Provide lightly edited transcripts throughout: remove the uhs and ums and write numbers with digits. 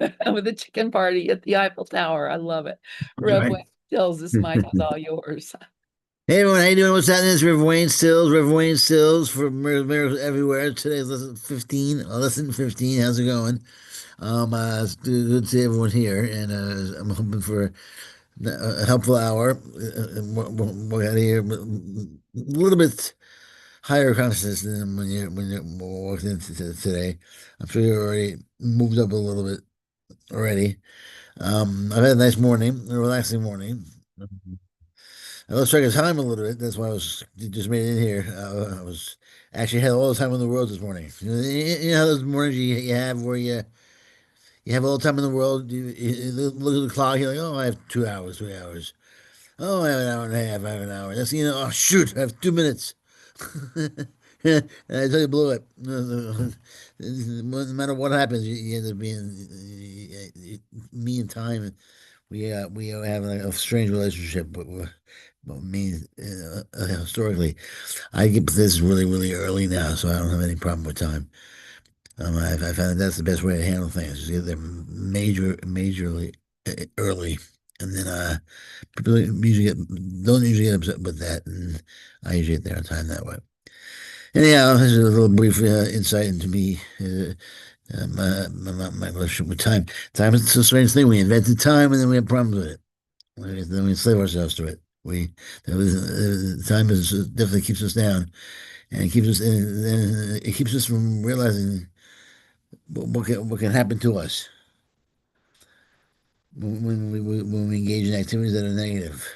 with a chicken party at the Eiffel Tower. I love it. All Rev right. Wayne Stills, this mic is all yours. Hey everyone, how you doing? What's happening? It's River Wayne Stills for Miracles Everywhere. Today's lesson 15. Lesson 15. How's it going? It's good to see everyone here, and I'm hoping for a helpful hour. We're out here a little bit higher consciousness than when you walked into today. I'm sure you already moved up a little bit already. I've had a nice morning, a relaxing morning. I lost track of time a little bit. That's why I was just made it in here. I was actually had all the time in the world this morning. You know how those mornings you have where you have all the time in the world. You look at the clock. You're like, oh, I have 2 hours, 3 hours. Oh, I have an hour and a half. I have an hour. That's oh shoot, I have 2 minutes. And I tell you, blew it. No matter what happens, you end up being me and time. We have a strange relationship, but me historically, I get this really early now, so I don't have any problem with time. I found that's the best way to handle things. Is get them majorly early, and then people usually don't usually get upset with that, and I usually get there on time that way. Anyhow, this is a little brief insight into me. My relationship with time. Time is a strange thing. We invented time, and then we have problems with it. Then we enslave ourselves to it. Time is definitely keeps us down, and it keeps us from realizing what can happen to us when we engage in activities that are negative,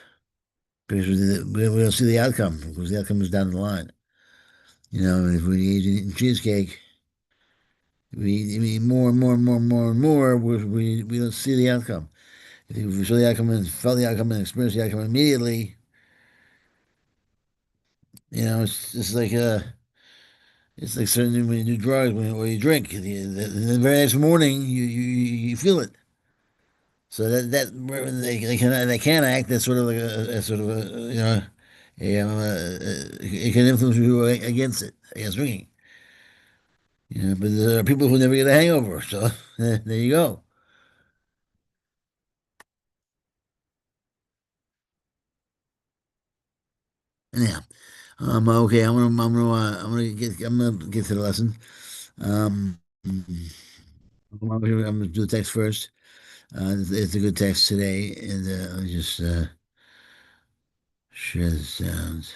because we don't see the outcome, because the outcome is down the line. You know, if we engage in eating cheesecake, we eat more and more and more and more and more. We don't see the outcome. If we saw the outcome and felt the outcome and experienced the outcome immediately, it's just like it's like certain when you do drugs or you drink. The very next morning, you feel it. So they can act as sort of like a sort of it can influence you against it, against drinking. But there are people who never get a hangover. So there you go. Anyhow, okay. I'm gonna get to the lesson. Um, I'm gonna do the text first. It's a good text today, and I'll just share the sounds.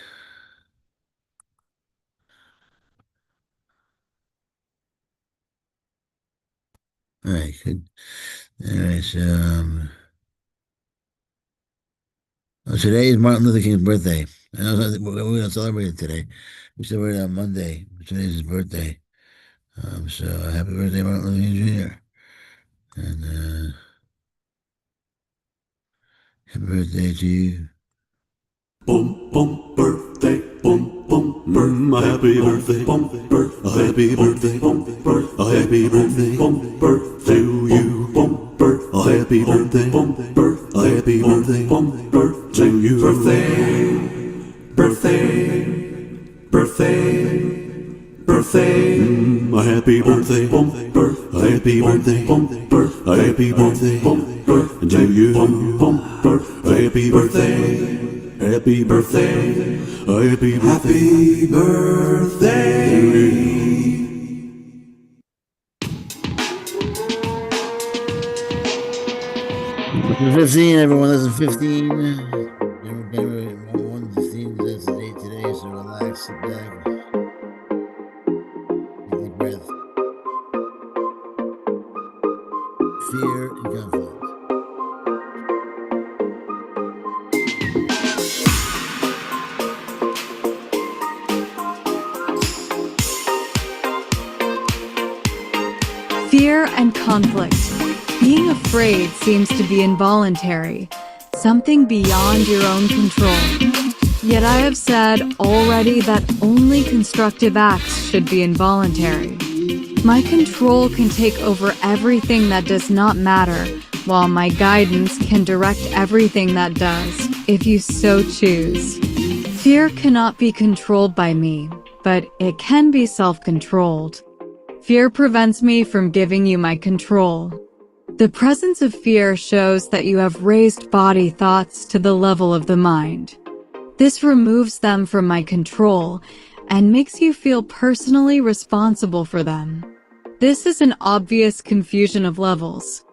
All right, good. All right, so today is Martin Luther King's birthday. I know we don't celebrate it today. We celebrate it on Monday. But today's his birthday. So happy birthday, Martin Luther King Jr. And happy birthday to you. Boom, boom, birthday, boom, boom, happy birthday, boom, happy birthday, boom, happy birthday, boom, to you, boom, happy birthday, boom, happy birthday, boom, to you, birthday, birthday, happy birthday, boom, happy birthday, boom, happy birthday, to you, boom, happy birthday. Happy birthday, happy birthday, happy birthday. Lesson 15, everyone. Lesson 15. January 1, 15. That's the date today, so relax, sit back, take a deep breath. Fear and conflict. Fear and conflict. Being afraid seems to be involuntary, something beyond your own control. Yet I have said already that only constructive acts should be involuntary. My control can take over everything that does not matter, while my guidance can direct everything that does, if you so choose. Fear cannot be controlled by me, but it can be self-controlled. Fear prevents me from giving you my control. The presence of fear shows that you have raised body thoughts to the level of the mind. This removes them from my control and makes you feel personally responsible for them. This is an obvious confusion of levels.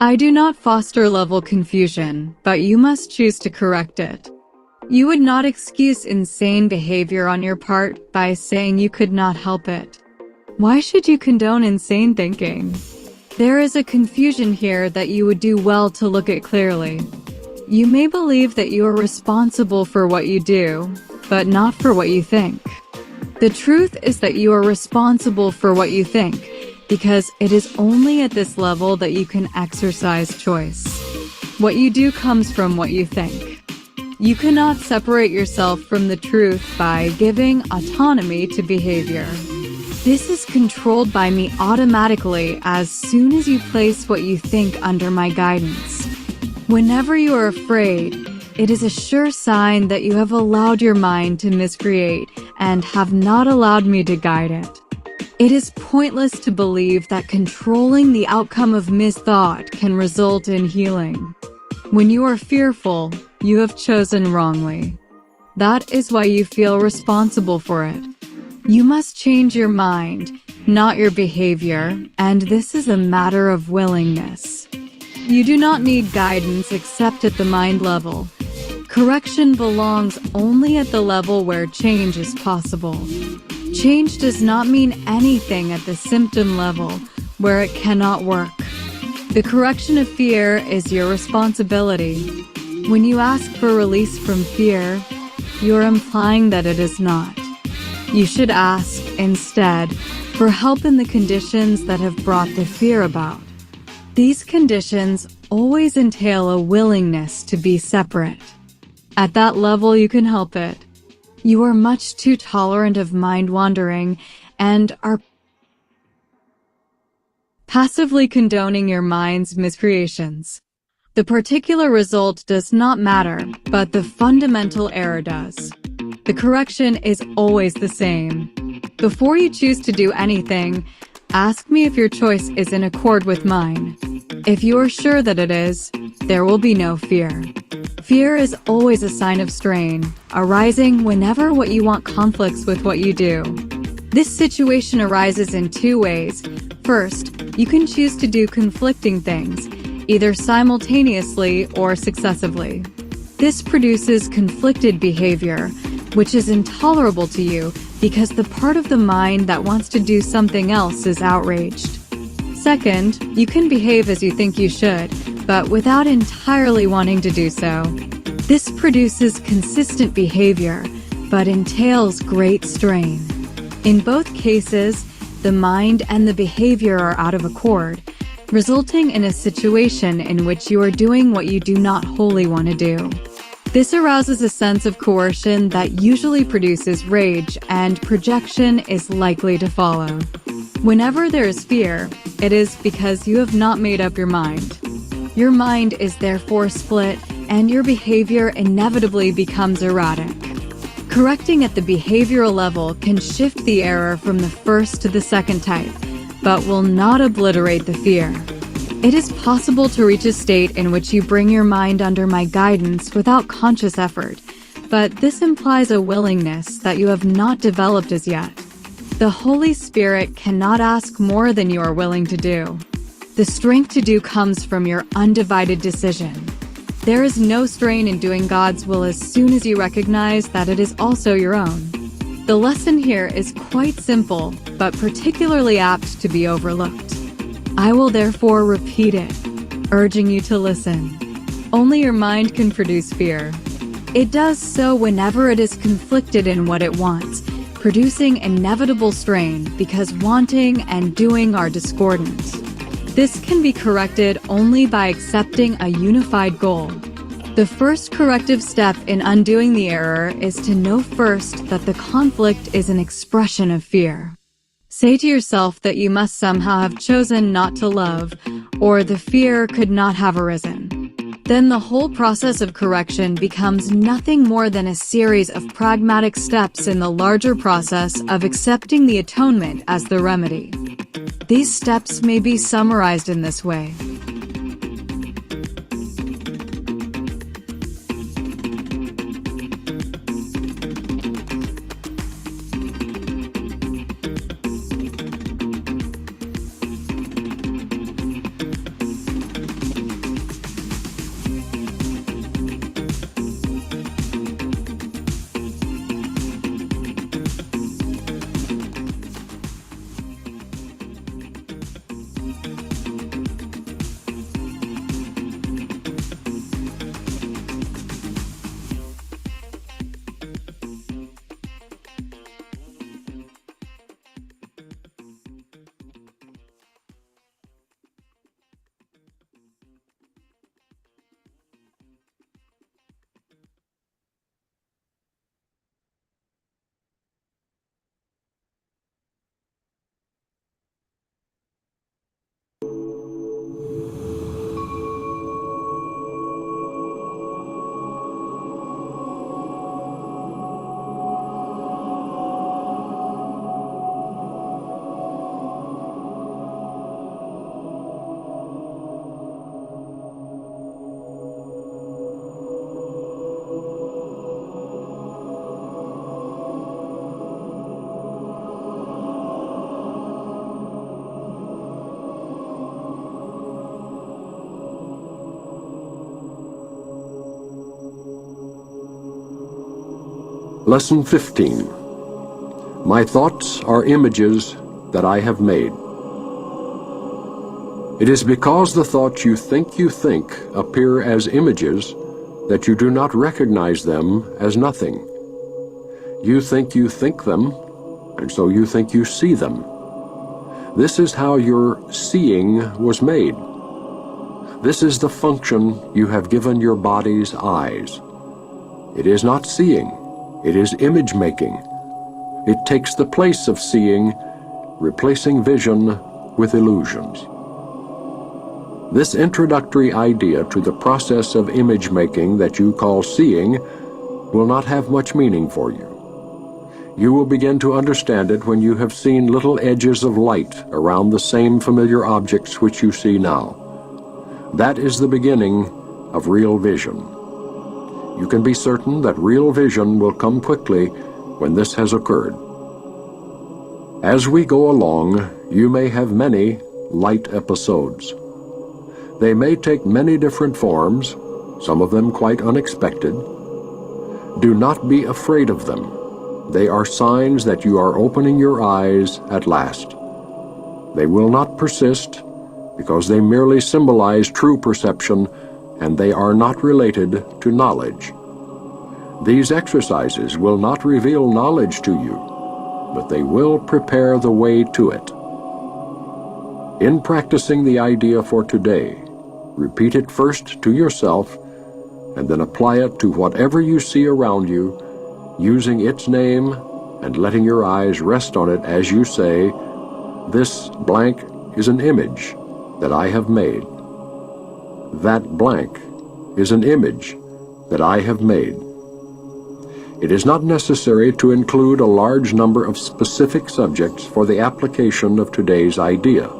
I do not foster level confusion, but you must choose to correct it. You would not excuse insane behavior on your part by saying you could not help it. Why should you condone insane thinking? There is a confusion here that you would do well to look at clearly. You may believe that you are responsible for what you do, but not for what you think. The truth is that you are responsible for what you think, because it is only at this level that you can exercise choice. What you do comes from what you think. You cannot separate yourself from the truth by giving autonomy to behavior. This is controlled by me automatically as soon as you place what you think under my guidance. Whenever you are afraid, it is a sure sign that you have allowed your mind to miscreate and have not allowed me to guide it. It is pointless to believe that controlling the outcome of misthought can result in healing. When you are fearful, you have chosen wrongly. That is why you feel responsible for it. You must change your mind, not your behavior, and this is a matter of willingness. You do not need guidance except at the mind level. Correction belongs only at the level where change is possible. Change does not mean anything at the symptom level, where it cannot work. The correction of fear is your responsibility. When you ask for release from fear, you are implying that it is not. You should ask, instead, for help in the conditions that have brought the fear about. These conditions always entail a willingness to be separate. At that level, you can help it. You are much too tolerant of mind wandering and are passively condoning your mind's miscreations. The particular result does not matter, but the fundamental error does. The correction is always the same. Before you choose to do anything, ask me if your choice is in accord with mine. If you are sure that it is, there will be no fear. Fear is always a sign of strain, arising whenever what you want conflicts with what you do. This situation arises in two ways. First, you can choose to do conflicting things, either simultaneously or successively. This produces conflicted behavior, which is intolerable to you because the part of the mind that wants to do something else is outraged. Second, you can behave as you think you should, but without entirely wanting to do so. This produces consistent behavior, but entails great strain. In both cases, the mind and the behavior are out of accord, resulting in a situation in which you are doing what you do not wholly want to do. This arouses a sense of coercion that usually produces rage, and projection is likely to follow. Whenever there is fear, it is because you have not made up your mind. Your mind is therefore split, and your behavior inevitably becomes erratic. Correcting at the behavioral level can shift the error from the first to the second type, but will not obliterate the fear. It is possible to reach a state in which you bring your mind under my guidance without conscious effort, but this implies a willingness that you have not developed as yet. The Holy Spirit cannot ask more than you are willing to do. The strength to do comes from your undivided decision. There is no strain in doing God's will as soon as you recognize that it is also your own. The lesson here is quite simple, but particularly apt to be overlooked. I will therefore repeat it, urging you to listen. Only your mind can produce fear. It does so whenever it is conflicted in what it wants, producing inevitable strain because wanting and doing are discordant. This can be corrected only by accepting a unified goal. The first corrective step in undoing the error is to know first that the conflict is an expression of fear. Say to yourself that you must somehow have chosen not to love, or the fear could not have arisen. Then the whole process of correction becomes nothing more than a series of pragmatic steps in the larger process of accepting the atonement as the remedy. These steps may be summarized in this way. Lesson 15. My thoughts are images that I have made. It is because the thoughts you think appear as images that you do not recognize them as nothing. You think them, and so you think you see them. This is how your seeing was made. This is the function you have given your body's eyes. It is not seeing, it is image making. It takes the place of seeing, replacing vision with illusions. This introductory idea to the process of image making that you call seeing will not have much meaning for you. You will begin to understand it when you have seen little edges of light around the same familiar objects which you see now. That is the beginning of real vision. You can be certain that real vision will come quickly when this has occurred. As we go along, you may have many light episodes. They may take many different forms, some of them quite unexpected. Do not be afraid of them. They are signs that you are opening your eyes at last. They will not persist because they merely symbolize true perception and they are not related to knowledge. These exercises will not reveal knowledge to you, but they will prepare the way to it. In practicing the idea for today, repeat it first to yourself and then apply it to whatever you see around you, using its name and letting your eyes rest on it as you say, "This blank is an image that I have made. That blank is an image that I have made." It is not necessary to include a large number of specific subjects for the application of today's idea.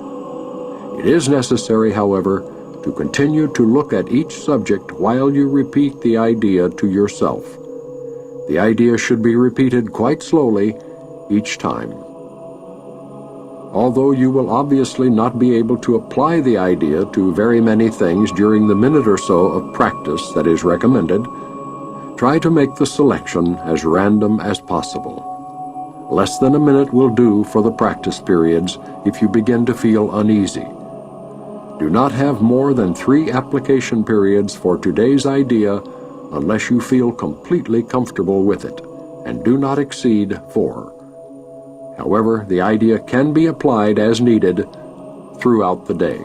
It is necessary, however, to continue to look at each subject while you repeat the idea to yourself. The idea should be repeated quite slowly each time. Although you will obviously not be able to apply the idea to very many things during the minute or so of practice that is recommended, try to make the selection as random as possible. Less than a minute will do for the practice periods if you begin to feel uneasy. Do not have more than 3 application periods for today's idea unless you feel completely comfortable with it, and do not exceed 4. However, the idea can be applied as needed throughout the day.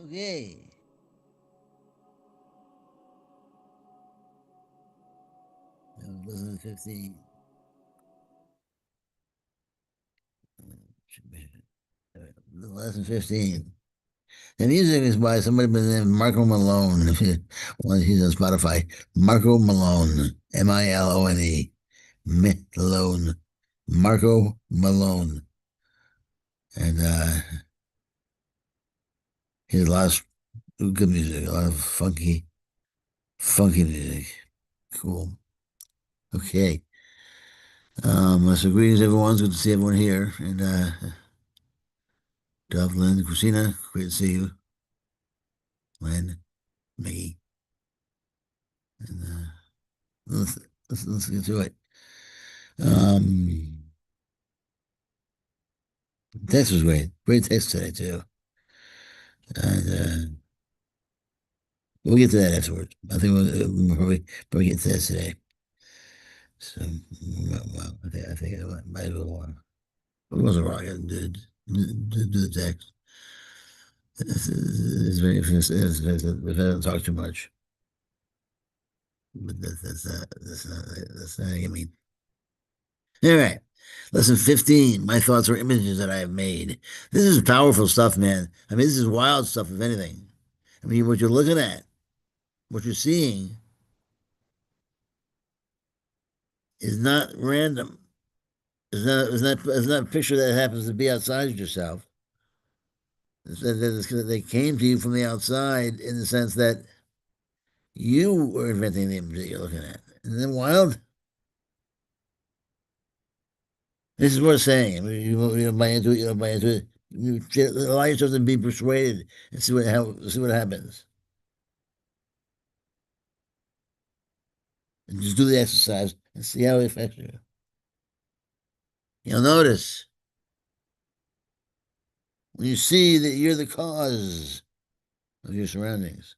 Okay. Lesson 15. Lesson 15. The music is by somebody by the name of Marco Malone. If you want, he's on Spotify. Marco Malone. Milone. Malone. Marco Malone. And he has a lot of good music, a lot of funky music. Cool. Okay. So greetings, everyone. It's good to see everyone here. And Dov, Lynn, Christina, great to see you. Lynn, Maggie. And let's get to it. Text was great. Great text today too. And we'll get to that afterwards. I think we'll probably get to that today. So, well, I think I might as well. It wasn't wrong. I did the text. It's very if I don't talk too much. But that's not what I mean. All right. Lesson 15. My thoughts are images that I have made. This is powerful stuff, man. I mean, this is wild stuff, if anything. I mean, what you're looking at what you're seeing is not random. It's not a picture that happens to be outside yourself. They came to you from the outside in the sense that you were inventing the image that you're looking at. Isn't that wild? This is what it's saying. I mean, you don't buy into it. You don't buy into it. You allow yourself to be persuaded and see what happens. And just do the exercise and see how it affects you. You'll notice when you see that you're the cause of your surroundings,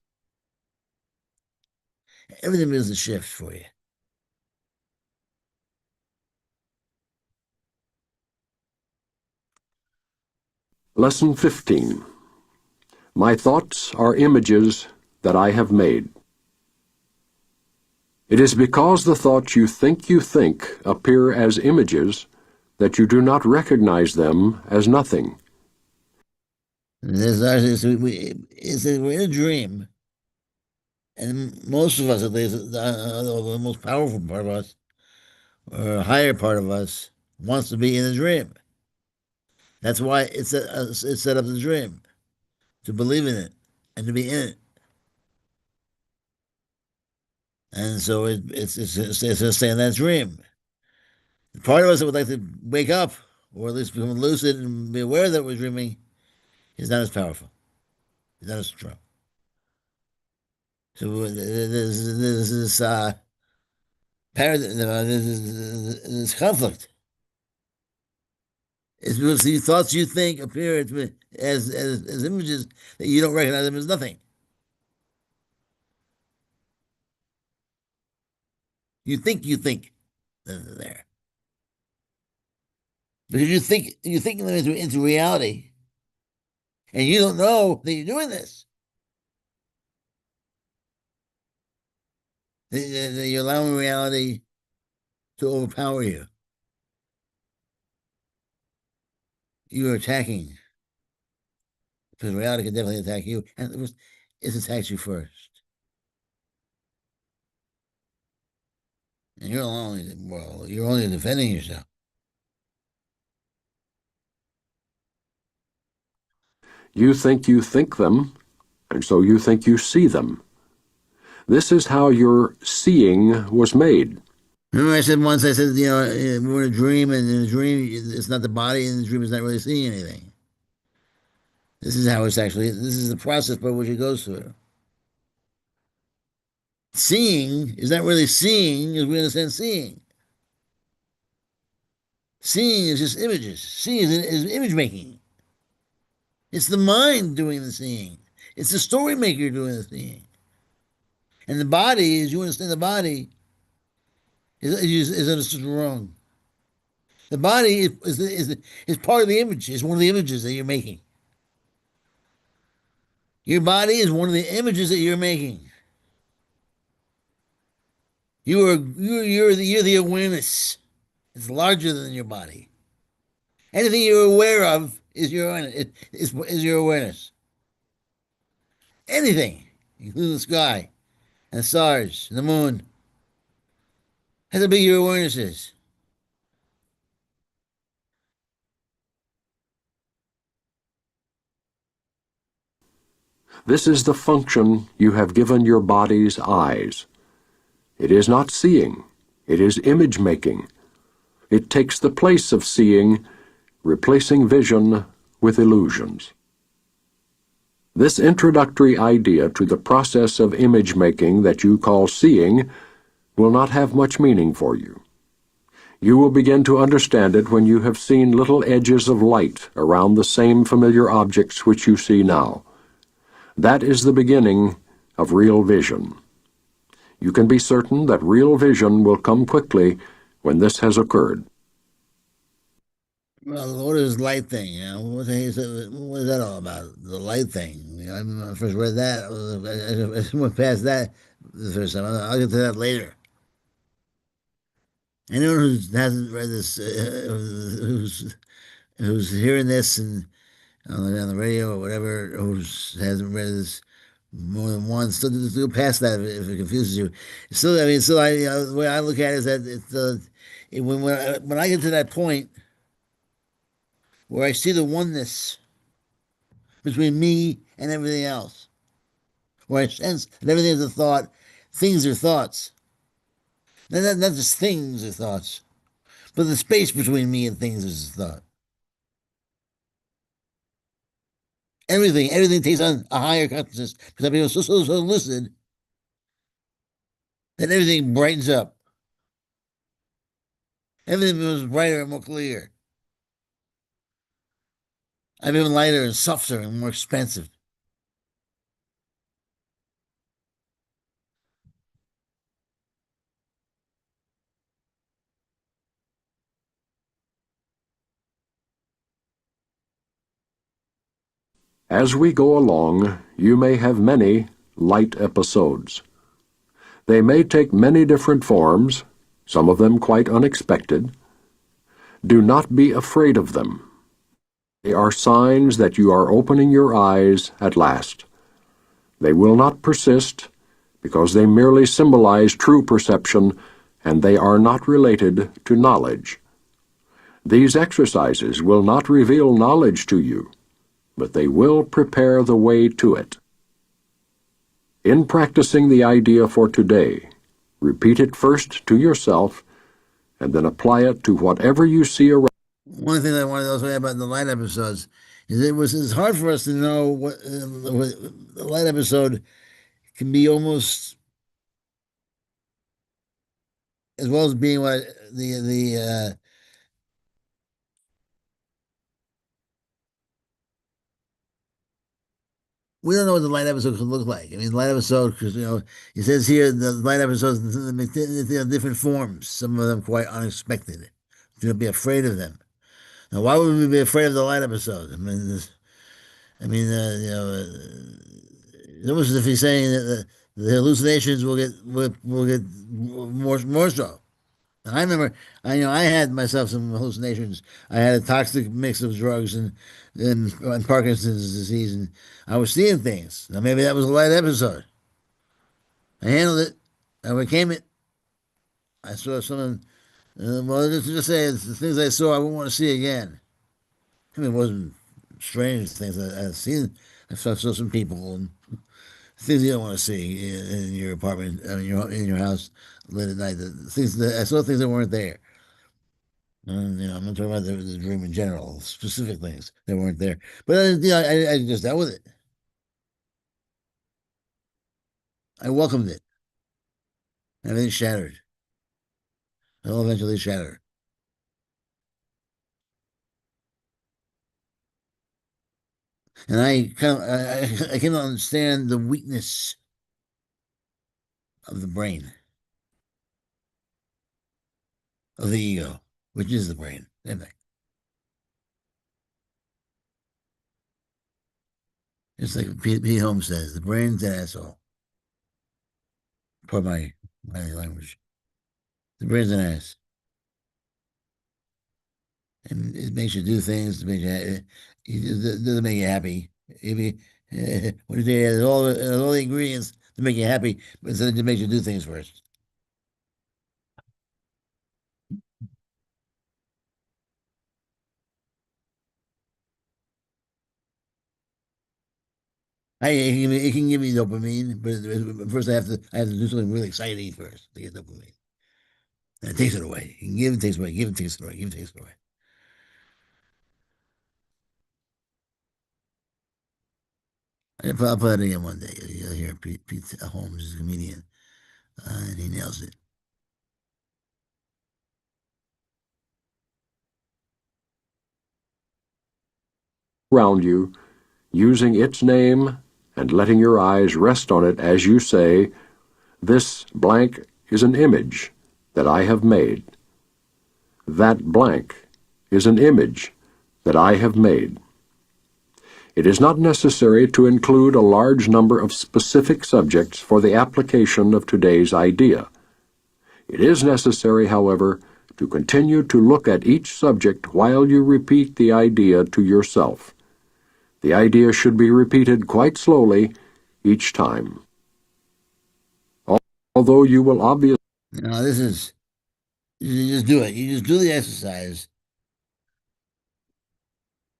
everything begins to shift for you. Lesson 15. My thoughts are images that I have made. It is because the thoughts you think appear as images that you do not recognize them as nothing. We're in a dream, and most of us, at least, the most powerful part of us, or a higher part of us, wants to be in a dream. That's why it's set up the dream, to believe in it and to be in it. And so it's to stay in that dream. Part of us that would like to wake up, or at least become lucid and be aware that we're dreaming, is not as powerful. It's not as strong. So there's this this conflict. It's because the thoughts you think appear as images that you don't recognize them as nothing. You think that they're there. Because you're thinking them into reality. And you don't know that you're doing this. That you're allowing reality to overpower you. You are attacking. Because reality can definitely attack you. And it attacks you first. And you're only defending yourself. You think them, and so you think you see them. This is how your seeing was made. Remember I said, we're in a dream, and in a dream, it's not the body, and the dream is not really seeing anything. This is the process by which it goes through. Seeing is not really seeing as we understand seeing. Seeing is just images. Seeing is image making. It's the mind doing the seeing. It's the story maker doing the seeing. And the body, as you understand the body, is understood wrong. The body is part of the image. It's one of the images that you're making. Your body is one of the images that you're making. You're the awareness. It's larger than your body. Anything you're aware of is your awareness. Anything, including the sky, and the stars, and the moon. That's how big your awareness is. This is the function you have given your body's eyes. It is not seeing, it is image making. It takes the place of seeing, replacing vision with illusions. This introductory idea to the process of image making that you call seeing will not have much meaning for you. You will begin to understand it when you have seen little edges of light around the same familiar objects which you see now. That is the beginning of real vision. You can be certain that real vision will come quickly when this has occurred. Well, what is light thing? What is that all about? The light thing. When I first read that, I went past that the first time. I'll get to that later. Anyone who hasn't read this, who's hearing this and on the radio or whatever, who hasn't read this, more than one. Still past that if it confuses you. Still, I mean, still, the way I look at it is that when I get to that point where I see the oneness between me and everything else, where I sense that everything is a thought, things are thoughts, not just things are thoughts, but the space between me and things is a thought. Everything takes on a higher consciousness because I've been so lucid that everything brightens up. Everything becomes brighter and more clear. I'm even lighter and softer and more expansive. As we go along, you may have many light episodes. They may take many different forms, some of them quite unexpected. Do not be afraid of them. They are signs that you are opening your eyes at last. They will not persist because they merely symbolize true perception and they are not related to knowledge. These exercises will not reveal knowledge to you, but they will prepare the way to it. In practicing the idea for today, repeat it first to yourself and then apply it to whatever you see around. One thing that I wanted to also add about the light episodes is it's hard for us to know what the light episode can be almost as well as being what we don't know what the light episode could look like. I mean, the light episode, because it says here the light episodes in different forms. Some of them quite unexpected. Do not be afraid of them. Now, why would we be afraid of the light episode? It's almost as if he's saying that the hallucinations will get more so. And I remember, I had myself some hallucinations. I had a toxic mix of drugs and Parkinson's disease, and I was seeing things. Now maybe that was a light episode. I handled it. I overcame it. I saw something. Well, just say it's the things I saw I wouldn't want to see again. I mean, it wasn't strange things I've seen. I saw some people and things you don't want to see in your apartment, in your house late at night. I saw things that weren't there. And, I'm not talking about the dream in general, specific things that weren't there. But I just dealt with it. I welcomed it. Everything shattered. It all eventually shattered. And I came to understand the weakness of the brain, of the ego, which is the brain, isn't it? It's like Pete Holmes says, the brain's an asshole. Pardon my language. The brain's an ass. And it makes you do things. It doesn't make you happy. What do you say? All the ingredients to make you happy, but it makes you do things first. It can give me dopamine, but first I have to do something really exciting first to get dopamine. And it takes it away. You can give it takes it away. Give it takes it away. Give it takes it away. I'll play it again one day. You'll hear Pete Holmes is a comedian, and he nails it. Around you, using its name and letting your eyes rest on it as you say, "This blank is an image that I have made. That blank is an image that I have made." It is not necessary to include a large number of specific subjects for the application of today's idea. It is necessary, however, to continue to look at each subject while you repeat the idea to yourself. The idea should be repeated quite slowly each time. Although you will obviously Now this is you just do it. You just do the exercise,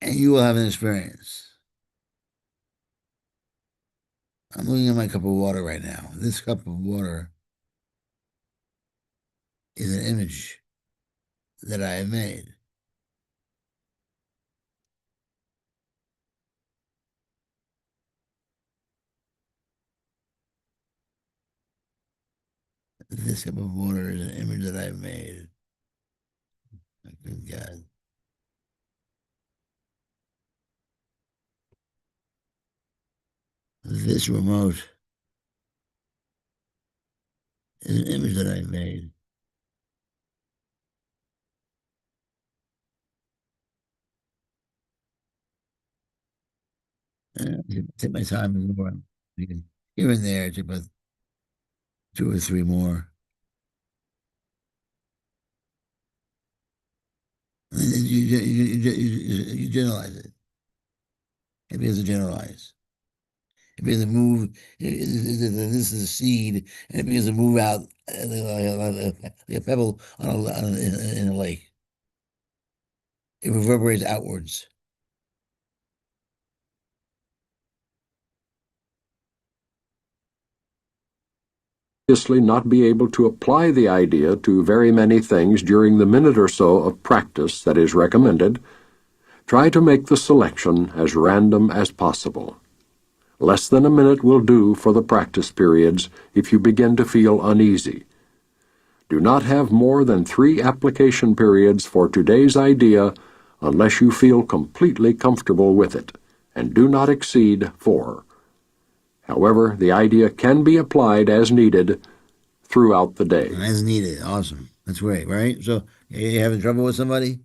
and you will have an experience. I'm looking at my cup of water right now. This cup of water is an image that I have made. This cup of water is an image that I've made. Good God. This remote is an image that I've made. Take my time and more. Here and there, take about 2 or 3 more. And then you generalize it. It begins to generalize. It begins to move. This is a seed, and it begins to move out like a pebble in a lake. It reverberates outwards. not be able to apply the idea to very many things during the minute or so of practice that is recommended, try to make the selection as random as possible. Less than a minute will do for the practice periods if you begin to feel uneasy. Do not have more than 3 application periods for today's idea unless you feel completely comfortable with it, and do not exceed 4. However, the idea can be applied as needed throughout the day. As needed. Awesome. That's great, right? So, you having trouble with somebody?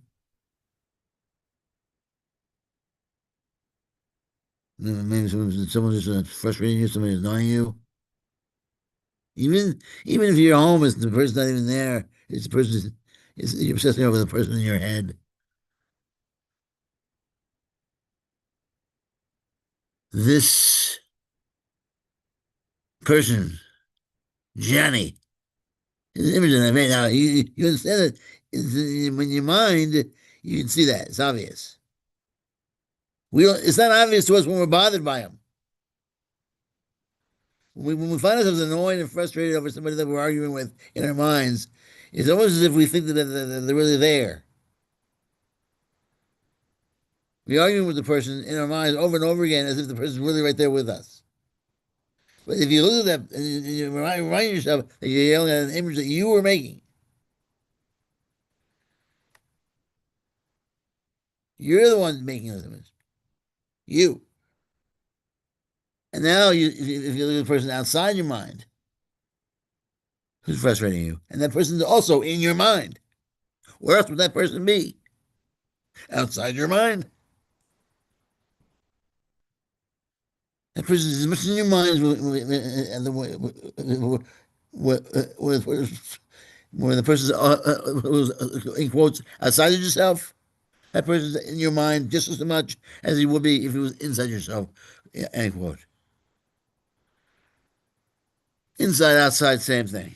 Maybe someone's just frustrating you, somebody's annoying you. Even if your home is the person not even there, it's the person you're obsessing over the person in your head. This person, Johnny, is an image that I made. Now you understand that when your mind, you can see that it's obvious. It's not obvious to us when we're bothered by him. When we find ourselves annoyed and frustrated over somebody that we're arguing with in our minds, it's almost as if we think that they're really there. We're arguing with the person in our minds over and over again as if the person's really right there with us. But if you look at that and you remind yourself that you're yelling at an image that you were making, you're the one making this image. You. And now if you look at the person outside your mind who's frustrating you, and that person's also in your mind, where else would that person be? Outside your mind. That person is as much in your mind where the person's in quotes outside of yourself. That person's in your mind just as much as he would be if he was inside yourself. End quote. Inside, outside, same thing.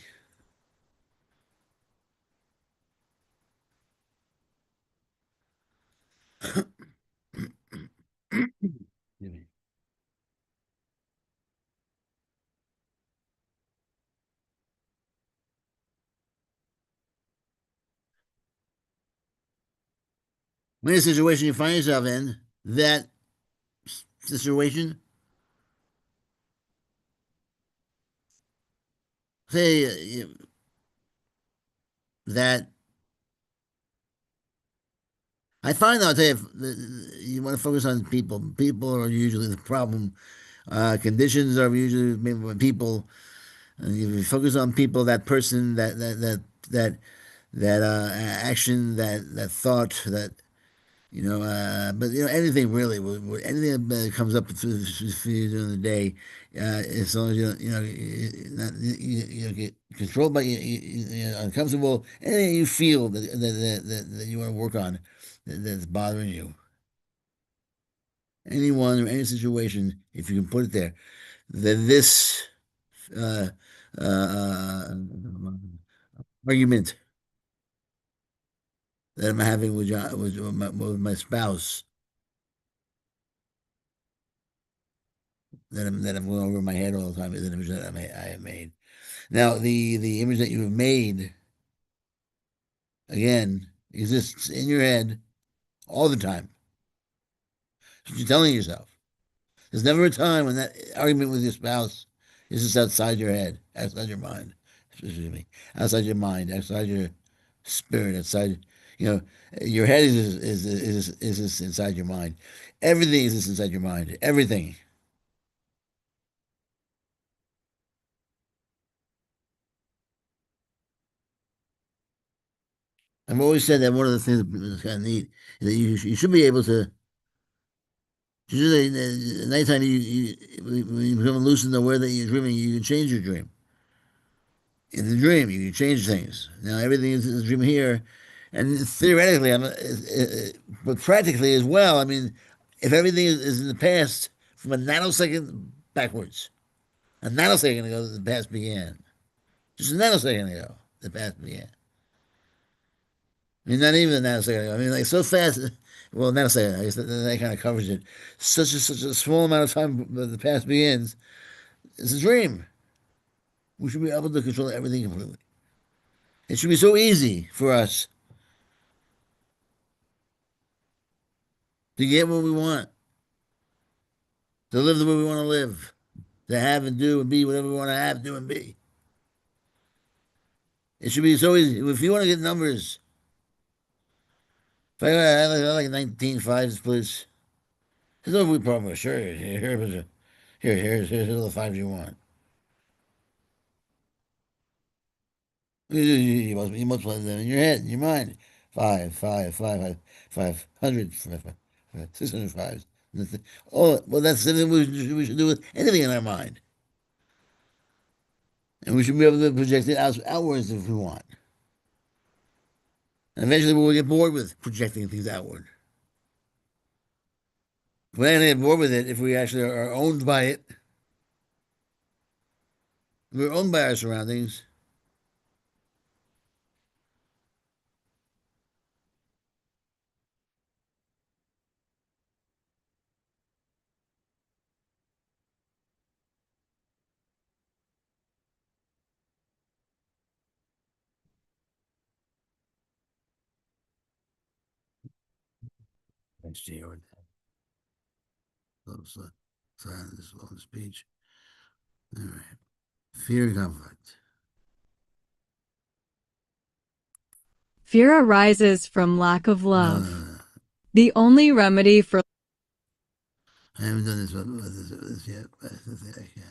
When a situation you find yourself in, that situation, say that I find, I'll tell you, you want to focus on people. People are usually the problem. Conditions are usually maybe people. And if you focus on people, that person, that action, that thought, that but anything really, anything that comes up for you during the day, as long as you get controlled by you're uncomfortable, anything you feel that you want to work on that's bothering you, anyone or any situation, if you can put it there, then this uh, uh, argument that I'm having with my spouse, that I'm going over my head all the time, is an image that I have made. Now, the image that you have made, again, exists in your head all the time. That's what you're telling yourself. There's never a time when that argument with your spouse is just outside your head, outside your mind, excuse me, outside your mind, outside your spirit, outside, you know, your head is just inside your mind. Everything is just inside your mind. Everything. I've always said that one of the things that's kind of neat is that you should be able to. Usually, at nighttime, when you become lucid and aware that you're dreaming, you can change your dream. In the dream, you can change things. Now, everything is a dream here, and theoretically, but practically as well. I mean, if everything is in the past from a nanosecond backwards, a nanosecond ago, the past began. Just a nanosecond ago, the past began. I mean, not even a nanosecond ago. I mean, like so fast. Well, nanosecond. I guess that kind of covers it. Such a small amount of time the past begins. It's a dream. We should be able to control everything completely. It should be so easy for us to get what we want, to live the way we want to live, to have and do and be whatever we want to have, do, and be. It should be so easy. If you want to get numbers, if I like 19 fives, please. There's no problem. Sure, here's all the fives you want. You multiply them in your head, in your mind. 500, 600 fives. Oh, well, that's something we should do with anything in our mind. And we should be able to project it outwards if we want. And eventually we'll get bored with projecting things outward. We're not going to get bored with it if we actually are owned by it. We're owned by our surroundings. Next year, silent this long speech. All right. Fear and conflict. Fear arises from lack of No, love. no, no. The only remedy for I haven't done this yet, but I think I can.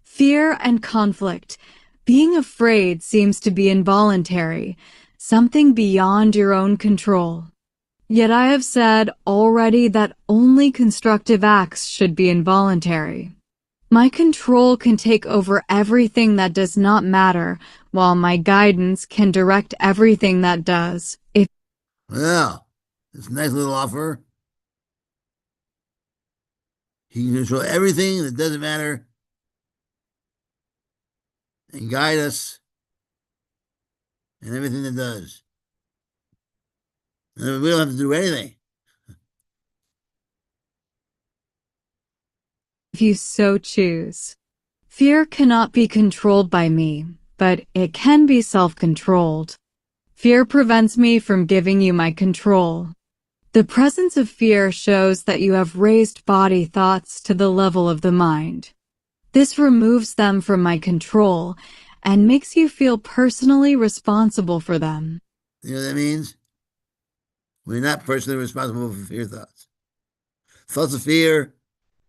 fear and conflict. Being afraid seems to be involuntary, something beyond your own control. Yet I have said already that only constructive acts should be involuntary. My control can take over everything that does not matter, while my guidance can direct everything that does. Well, it's a nice little offer. He can control everything that doesn't matter and guide us in everything that does. And we don't have to do anything. If you so choose. Fear cannot be controlled by me, but it can be self-controlled. Fear prevents me from giving you my control. The presence of fear shows that you have raised body thoughts to the level of the mind. This removes them from my control and makes you feel personally responsible for them. You know what that means? We're not personally responsible for fear thoughts. Thoughts of fear,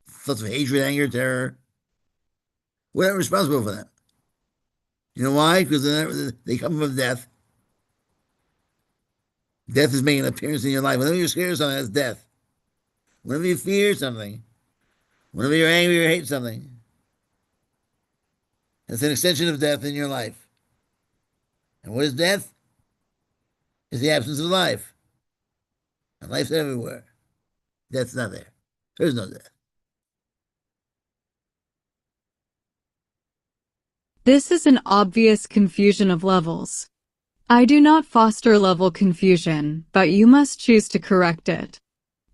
thoughts of hatred, anger, terror. We're not responsible for that. You know why? Because they come from death. Death is making an appearance in your life. Whenever you're scared of something, that's death. Whenever you fear something, whenever you're angry or hate something, it's an extension of death in your life. And what is death? It's the absence of life. And life's everywhere. Death's not there. There's no death. This is an obvious confusion of levels. I do not foster level confusion, but you must choose to correct it.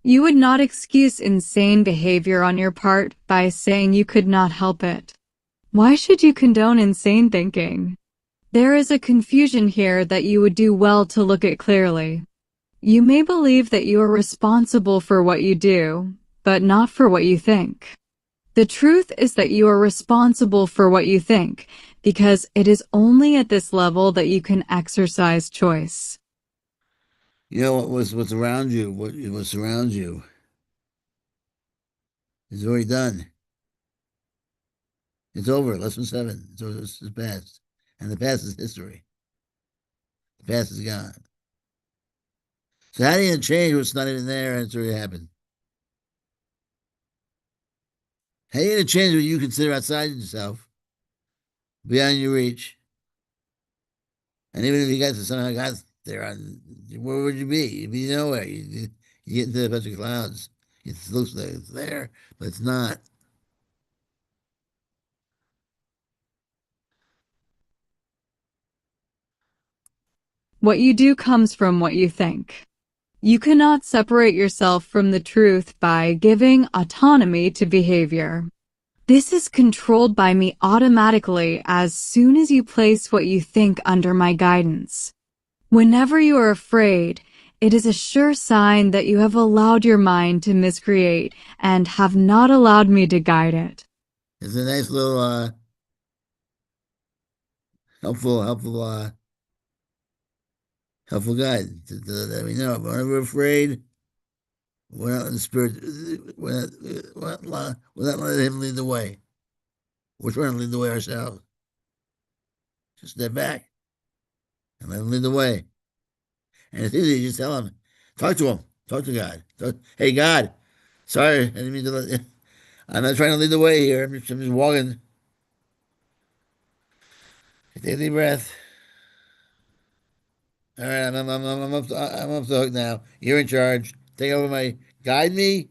You would not excuse insane behavior on your part by saying you could not help it. Why should you condone insane thinking? There is a confusion here that you would do well to look at clearly. You may believe that you are responsible for what you do, but not for what you think. The truth is that you are responsible for what you think, because it is only at this level that you can exercise choice. You know what's around you, what surrounds you is already done. It's over. Lesson 7. It's past. And the past is history. The past is gone. So how do you change what's not even there and it's already happened? How are you going to change what you consider outside yourself, beyond your reach? And even if you guys somehow got there, where would you be? You'd be nowhere. You get into a bunch of clouds. It looks like it's there, but it's not. What you do comes from what you think. You cannot separate yourself from the truth by giving autonomy to behavior. This is controlled by me automatically as soon as you place what you think under my guidance. Whenever you are afraid, it is a sure sign that you have allowed your mind to miscreate and have not allowed me to guide it. It's a nice little helpful guide that we know. Whenever we're afraid, we're not in the spirit. We're not letting him lead the way. We're trying to lead the way ourselves. Just step back and let him lead the way. And it's easy. You just tell him, talk to him, talk to God. Hey, God, sorry, I didn't mean to let you. I'm not trying to lead the way here. I'm just walking. Take a deep breath. All right, I'm up the hook now. You're in charge. Take over guide me,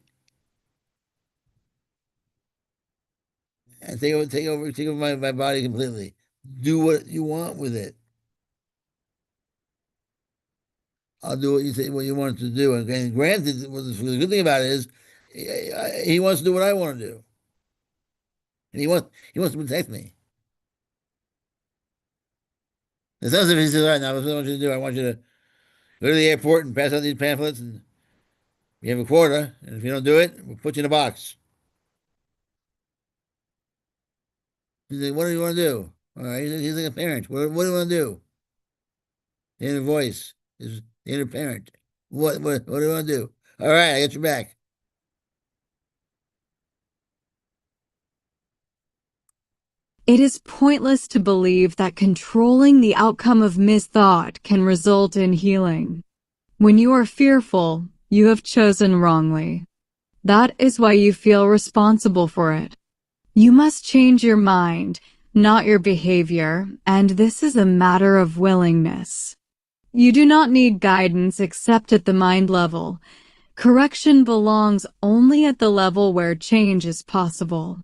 and take over my body completely. Do what you want with it. I'll do what you want it to do. And granted, the good thing about it is, he wants to do what I want to do, and he wants to protect me. It sounds as if he says, "All right, now, what I want you to do, I want you to go to the airport and pass out these pamphlets, and you have a quota, and if you don't do it, we'll put you in a box." He's like, "What do you want to do?" All right, he's like a parent. What do you want to do? The inner voice is the inner parent. What do you want to do? All right, I got your back. It is pointless to believe that controlling the outcome of misthought can result in healing. When you are fearful, you have chosen wrongly. That is why you feel responsible for it. You must change your mind, not your behavior, and this is a matter of willingness. You do not need guidance except at the mind level. Correction belongs only at the level where change is possible.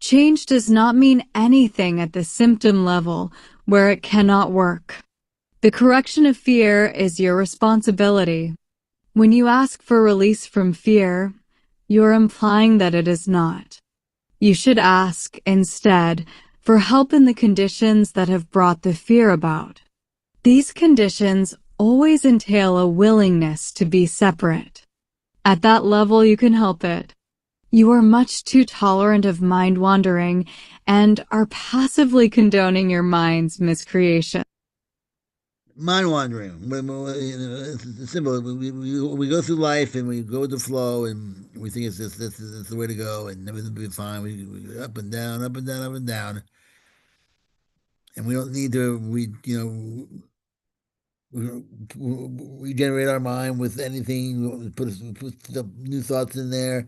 Change does not mean anything at the symptom level where it cannot work. The correction of fear is your responsibility. When you ask for release from fear, you are implying that it is not. You should ask, instead, for help in the conditions that have brought the fear about. These conditions always entail a willingness to be separate. At that level, you can help it. You are much too tolerant of mind wandering and are passively condoning your mind's miscreation. Mind wandering. It's simple. We go through life and we go with the flow, and we think it's the way to go, and everything will be fine. We up and down, up and down, up and down, and we don't need to. We generate our mind with anything. We put new thoughts in there.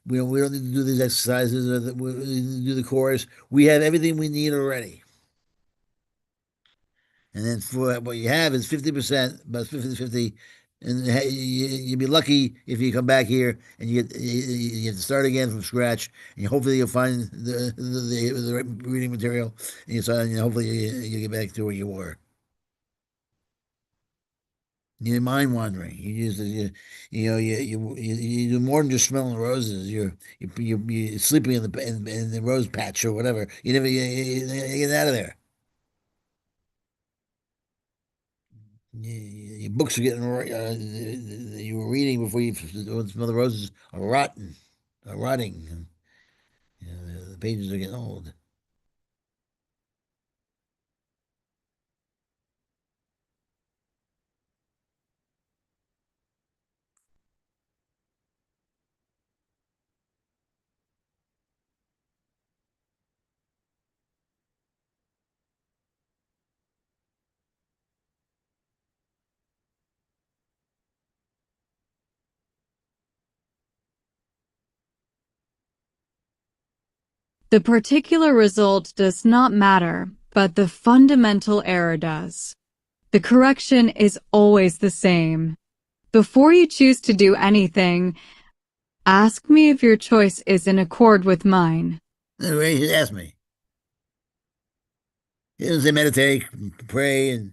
We don't need to do these exercises or do the course. We have everything we need already. And then for what you have is 50%, about 50-50 And you'd be lucky if you come back here and you get to start again from scratch, and hopefully you'll find the right reading material, and hopefully you get back to where you were. You're mind wandering. You do more than just smelling roses. You're sleeping in the rose patch or whatever. You get out of there. Your books are getting you were reading before you smell the roses are rotten, are rotting. And, the pages are getting old. The particular result does not matter, but the fundamental error does. The correction is always the same. Before you choose to do anything, ask me if your choice is in accord with mine. Anyway, he asked me. He doesn't say meditate, pray, and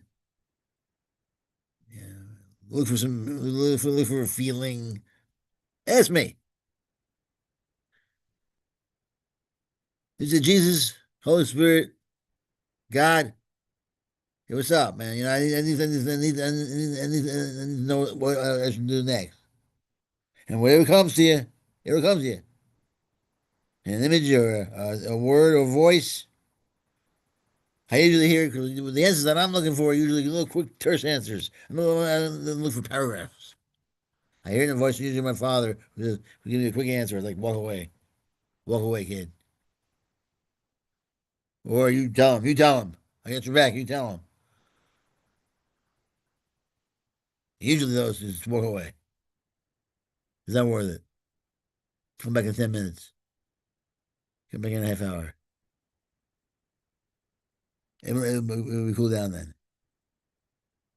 look for a feeling. Ask me. Is it Jesus, Holy Spirit, God? Hey, what's up, man? I need to know what I should do next. And whatever comes to you, it comes to you. An image or a word or voice. I usually hear the answers that I'm looking for are usually little quick, terse answers. I don't look for paragraphs. I hear in the voice usually my father who gives me a quick answer, like walk away, kid. Or you tell him. I answer back, you tell him. Usually those just walk away. It's not worth it. Come back in 10 minutes. Come back in a half hour. It'll be cool down then.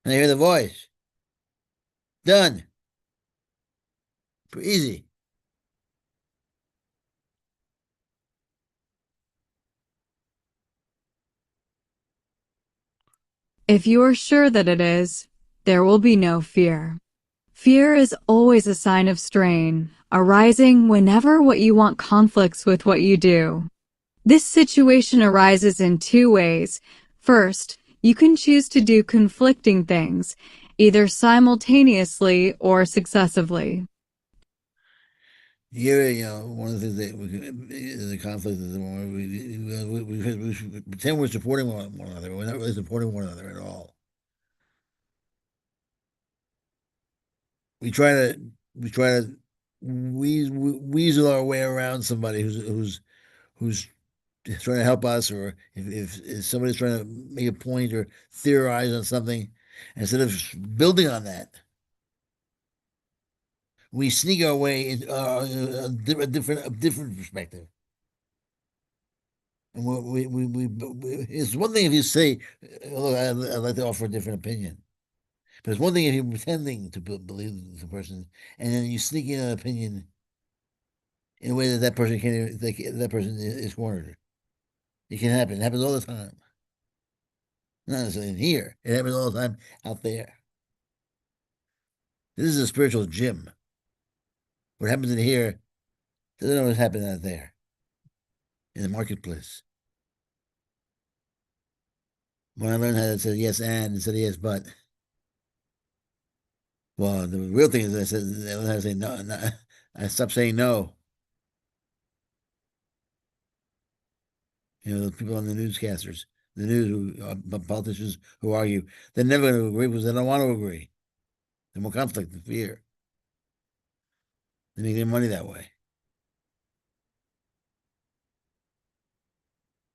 And I hear the voice. Done. Easy. If you are sure that it is, there will be no fear. Fear is always a sign of strain, arising whenever what you want conflicts with what you do. This situation arises in two ways. First, you can choose to do conflicting things, either simultaneously or successively. Here, one of the things the conflict is when we pretend we're supporting one another. We're not really supporting one another at all. We try to we try to weasel our way around somebody who's trying to help us, or if somebody's trying to make a point or theorize on something, instead of building on that, we sneak our way into a different perspective. And it's one thing if you say, "Look, I'd like to offer a different opinion," but it's one thing if you're pretending to believe the person, and then you sneak in an opinion in a way that that person can't even think that person is cornered. It can happen. It happens all the time. Not necessarily in here. It happens all the time out there. This is a spiritual gym. What happens in here doesn't always happen out there in the marketplace. When I learned how to say yes and instead of yes but, well, the real thing is I learned how to say no. No. I stopped saying no. The people on the newscasters, the news, politicians who argue, they're never going to agree because they don't want to agree. They're more conflict and fear. They make their money that way.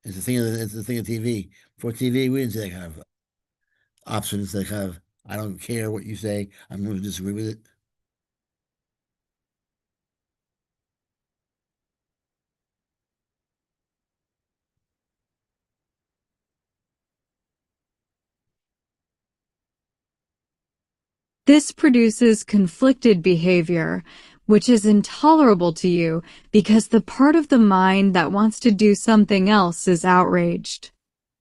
It's the thing of TV. For TV, we didn't say that kind of options. That kind of I don't care what you say. I'm going to disagree with it. This produces conflicted behavior, which is intolerable to you because the part of the mind that wants to do something else is outraged.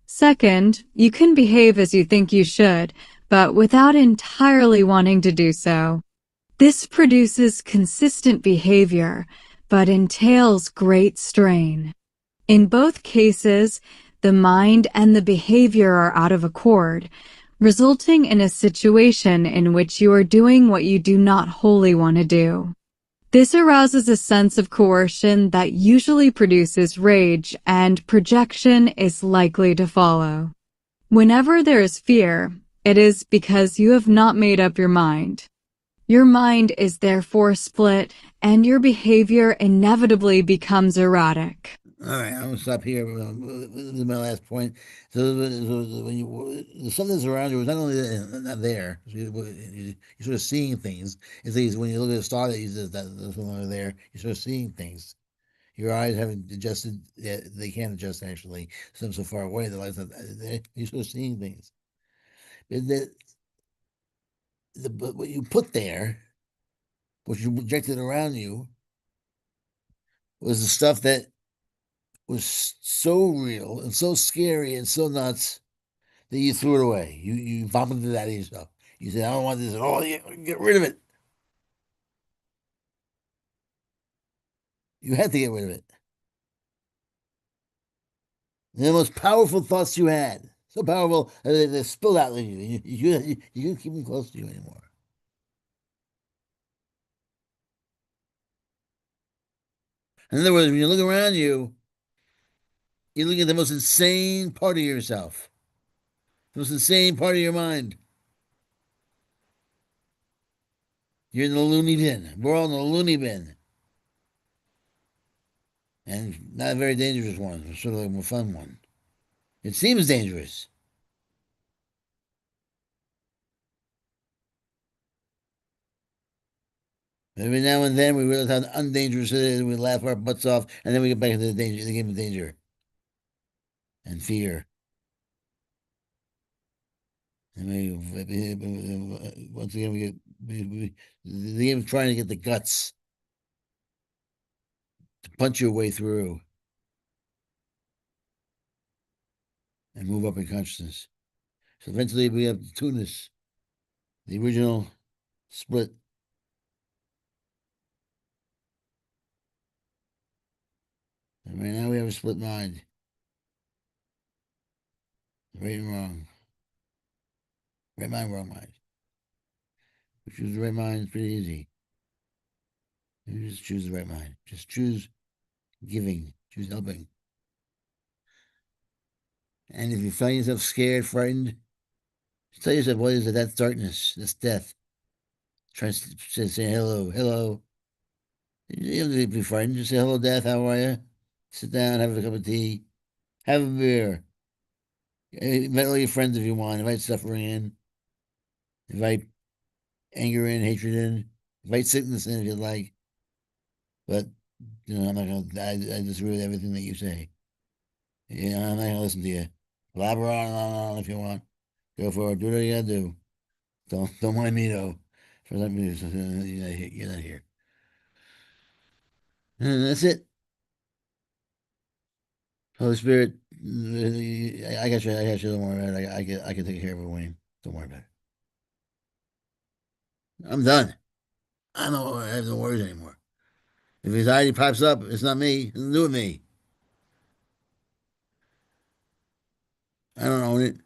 Second, you can behave as you think you should, but without entirely wanting to do so. This produces consistent behavior, but entails great strain. In both cases, the mind and the behavior are out of accord, resulting in a situation in which you are doing what you do not wholly want to do. This arouses a sense of coercion that usually produces rage, and projection is likely to follow. Whenever there is fear, it is because you have not made up your mind. Your mind is therefore split, and your behavior inevitably becomes erratic. All right, I'm gonna stop here. This is my last point. So, when the stuff that's around you is not only not there, so you're sort of seeing things. It's like when you look at a star that that's no longer there, you're sort of seeing things. Your eyes haven't adjusted yet; they can't adjust actually. Some so far away, the light's not there. You're sort of seeing things. But but what you put there, what you projected around you, was the stuff that was so real and so scary and so nuts that you threw it away. You vomited it out of yourself. You said, "I don't want this at all." You get rid of it. You had to get rid of it. They're the most powerful thoughts you had. So powerful that they spilled out of you. You couldn't keep them close to you anymore. In other words, when you look around you, you're looking at the most insane part of yourself, the most insane part of your mind. You're in the loony bin. We're all in the loony bin. And not a very dangerous one. It's sort of like a fun one. It seems dangerous. Every now and then we realize how undangerous it is. We laugh our butts off, and then we get back into the game of danger and fear. And once again, the game of trying to get the guts to punch your way through and move up in consciousness. So eventually, we have Tunis, the original split. And right now we have a split mind. Right and wrong. Right mind, wrong mind. We choose the right mind, it's pretty easy. You just choose the right mind. Just choose giving, choose helping. And if you find yourself scared, frightened, just tell yourself, what is it? That's darkness, that's death. Try to say hello, hello. You don't need to be frightened. Just say, hello, death, how are you? Sit down, have a cup of tea, have a beer. Invite all your friends if you want. Invite suffering in. Invite anger in, hatred in. Invite sickness in if you'd like. But, I'm not going to, I disagree with everything that you say. I'm not going to listen to you. Blabber on if you want. Go for it. Do what you got to do. Don't mind me, though. For that reason, you're not here. And that's it. Holy Spirit, I got you. I got you. Don't worry about it. I can take care of it, Wayne. Don't worry about it. I'm done. I have no worries anymore. If anxiety pops up, it's not me. It's nothing to do with me. I don't own it.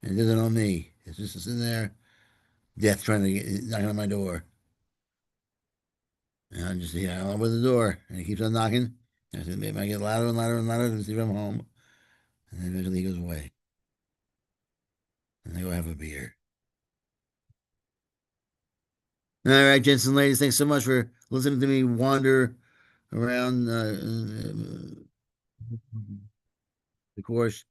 It doesn't own me. It's just sitting there, death trying to knocking on my door. And I'm just here. I open the door, and he keeps on knocking. I said, maybe I get louder and louder and louder to see if I'm home. And then eventually he goes away. And I go have a beer. All right, gents and ladies, thanks so much for listening to me wander around the course.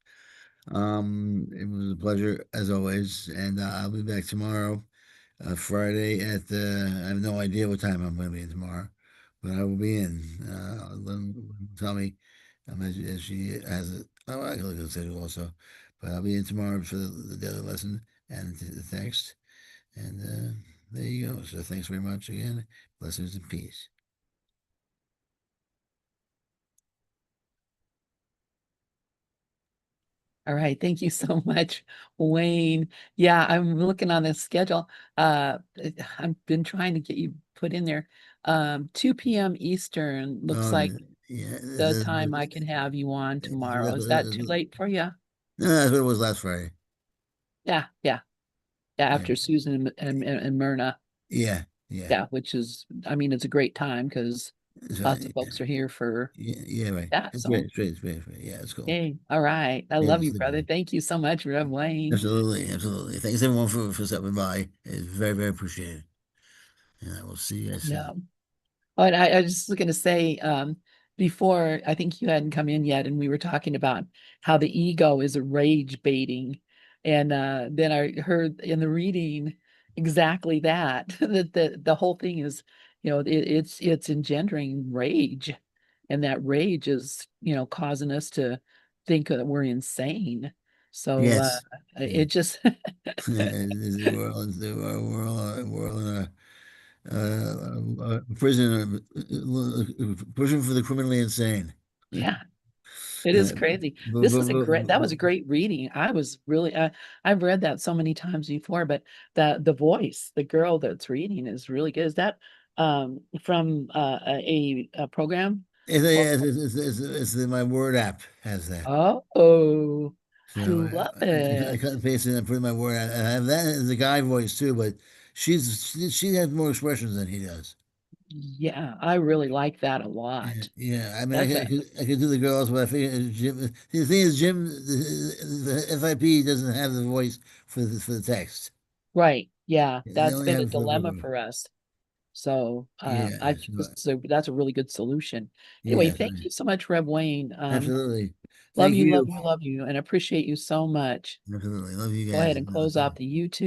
It was a pleasure as always, and I'll be back tomorrow, Friday at I have no idea what time I'm going to be in tomorrow, but I will be in. Tell me as she has it. Oh, I can look at the schedule also, but I'll be in tomorrow for the daily lesson and the text, and there you go. So thanks very much again. Blessings and peace. All right. Thank you so much, Wayne. Yeah, I'm looking on the schedule. I've been trying to get you put in there. 2 p.m. Eastern looks like yeah, the time I can have you on tomorrow. Is that too late for you? no, that's what it was last Friday. Yeah, yeah. Yeah, after Susan and Myrna. Yeah. Yeah, which is, I mean, it's a great time because lots of folks are here for right. that. It's So, great, it's great. Yeah, it's cool. hey, all right. I Yeah, love you, it's brother. good. Thank you so much, Rev Wayne. Absolutely. Thanks everyone for stopping by. It's very appreciated. And I will see you guys soon. Yeah. But I was just going to say, before, I think you hadn't come in yet, and we were talking about how the ego is rage baiting. And then I heard in the reading exactly that, that the whole thing is, it's engendering rage. And that rage is, causing us to think that we're insane. So Yes. it just, We're all in a prison, prison for the criminally insane. yeah. It is crazy. This is that was a great reading. I was really, I've read that so many times before, but the voice, the girl that's reading is really good. Is that from a program? It's my word app has that. Oh, I So love I it. cut and paste it and put in my word app. And I have that as the guy voice too, but she has more expressions than he does. Yeah, I really like that a lot. Yeah. I mean, That's I could do the girls, but I figure Jim. The thing is, Jim, the FIP doesn't have the voice for the text. right. Yeah, They that's only been have a it for dilemma vocal. for us. So Yeah. I think that's a really good solution. Anyway, Yeah. thank you so much, Reb Wayne. Absolutely. Love Thank you, love you. you, love you, and appreciate you so much. Absolutely. Love you Go ahead guys. and close out the YouTube.